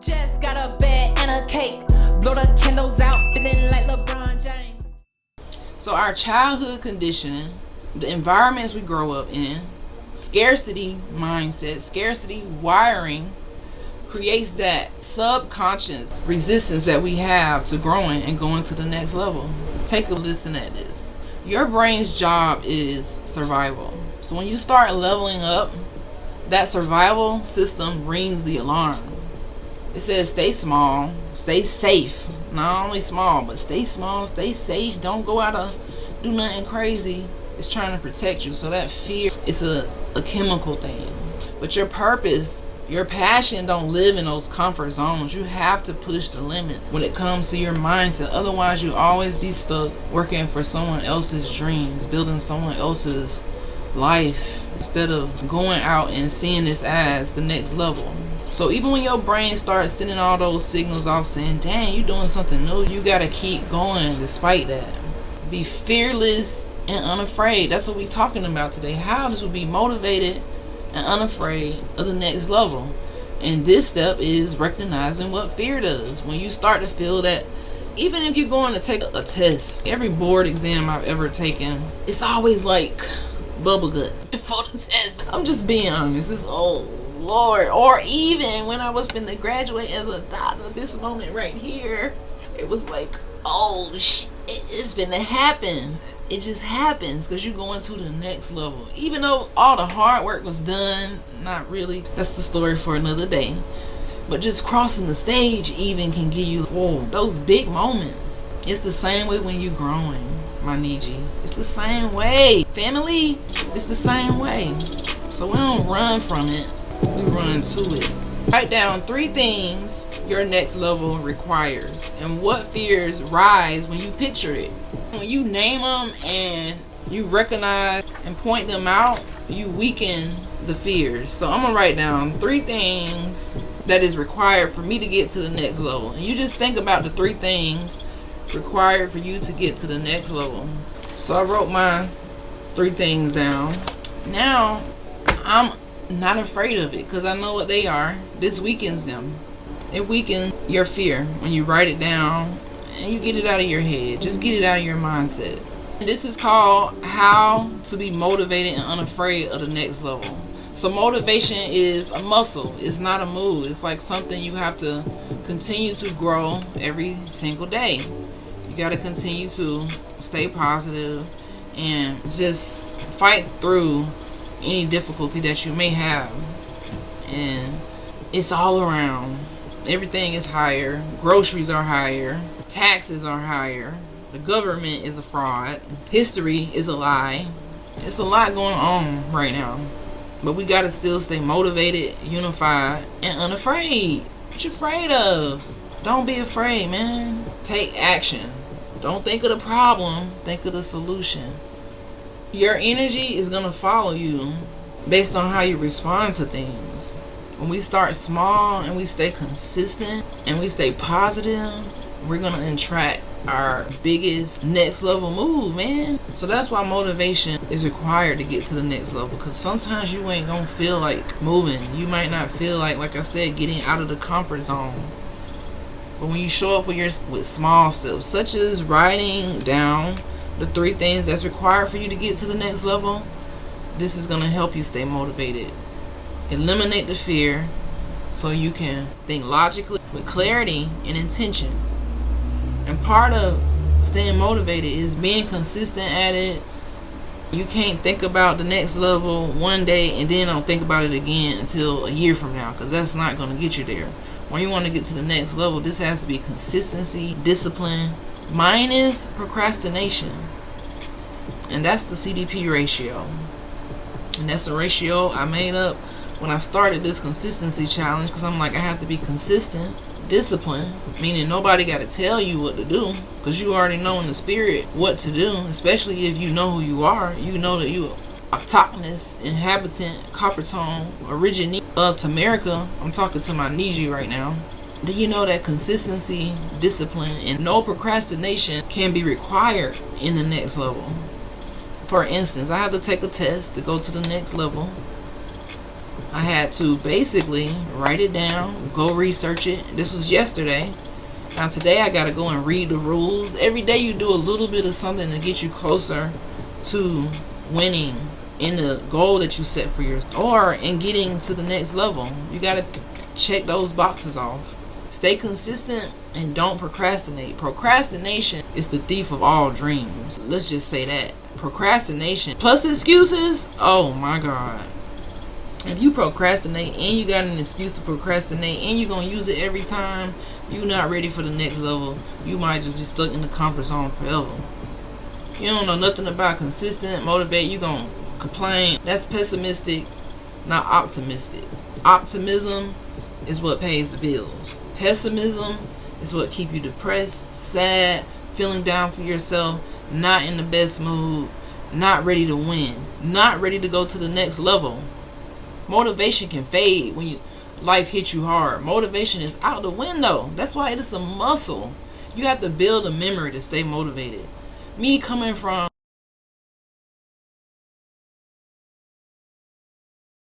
Just got a bed and a cake. Blow the candles out, feeling like LeBron James. So our childhood conditioning, the environments we grow up in, scarcity mindset, scarcity wiring creates that subconscious resistance that we have to growing and going to the next level. Take a listen at this. Your brain's job is survival. So when you start leveling up, that survival system rings the alarm. It says stay small, stay safe. Not only small, but stay small, stay safe. Don't go out and do nothing crazy. It's trying to protect you. So that fear is a chemical thing. But your purpose, your passion don't live in those comfort zones. You have to push the limit when it comes to your mindset. Otherwise, you'll always be stuck working for someone else's dreams, building someone else's life, instead of going out and seeing this as the next level. So even when your brain starts sending all those signals off saying, dang, you're doing something new, you got to keep going despite that. Be fearless and unafraid. That's what we're talking about today. How this will be motivated and unafraid of the next level. And this step is recognizing what fear does. When you start to feel that, even if you're going to take a test, every board exam I've ever taken, it's always like bubble gut before the test. I'm just being honest. It's oh Lord. Or even when I was finna graduate as a doctor, this moment right here, it was like, oh shit, it's finna happen. It just happens because you're going to the next level. Even though all the hard work was done, not really. That's the story for another day. But just crossing the stage even can give you those big moments. It's the same way when you're growing, my Niji. It's the same way. Family, it's the same way. So we don't run from it. We run to it. Write down 3 things your next level requires and what fears rise when you picture it. When you name them and you recognize and point them out, you weaken the fears. So I'm gonna write down 3 things that is required for me to get to the next level. And you just think about the 3 things required for you to get to the next level. So I wrote my 3 things down. Now I'm not afraid of it because I know what they are. This weakens them. It weakens your fear when you write it down and you get it out of your head. Just get it out of your mindset. And this is called how to be motivated and unafraid of the next level. So motivation is a muscle. It's not a move. It's like something you have to continue to grow every single day. You got to continue to stay positive and just fight through any difficulty that you may have. And it's all around. Everything is higher. Groceries are higher. Taxes are higher. The government is a fraud. History is a lie. It's a lot going on right now. But we gotta still stay motivated, unified, and unafraid. What you afraid of? Don't be afraid, man. Take action. Don't think of the problem. Think of the solution. Your energy is gonna follow you based on how you respond to things. When we start small and we stay consistent and we stay positive, we're gonna attract our biggest next level move, man. So that's why motivation is required to get to the next level, because sometimes you ain't gonna feel like moving. You might not feel like I said, getting out of the comfort zone. But when you show up with small steps, such as writing down the 3 things that's required for you to get to the next level, this is gonna help you stay motivated. Eliminate the fear so you can think logically with clarity and intention. And part of staying motivated is being consistent at it. You can't think about the next level one day and then don't think about it again until a year from now, because that's not going to get you there. When you want to get to the next level, this has to be consistency, discipline, minus procrastination. And that's the CDP ratio. And that's the ratio I made up when I started this consistency challenge, because I'm like, I have to be consistent. Discipline, meaning nobody got to tell you what to do, because you already know in the spirit what to do. Especially if you know who you are. You know that you are autochthonous inhabitant, copper tone, originator of Tamerica. I'm talking to my Niji right now. Do you know that consistency, discipline, and no procrastination can be required in the next level? For instance, I have to take a test to go to the next level. I had to basically write it down, go research it. This was yesterday. Now today I gotta go and read the rules. Every day you do a little bit of something to get you closer to winning in the goal that you set for yourself, or in getting to the next level. You gotta check those boxes off. Stay consistent and don't procrastinate. Procrastination is the thief of all dreams. Let's just say that. Procrastination plus excuses, oh my God. If you procrastinate and you got an excuse to procrastinate and you're going to use it every time, you're not ready for the next level. You might just be stuck in the comfort zone forever. You don't know nothing about consistent, motivate, you're going to complain. That's pessimistic, not optimistic. Optimism is what pays the bills. Pessimism is what keep you depressed, sad, feeling down for yourself, not in the best mood, not ready to win, not ready to go to the next level. Motivation can fade when life hits you hard. Motivation is out the window. That's why it is a muscle. You have to build a memory to stay motivated. Me coming from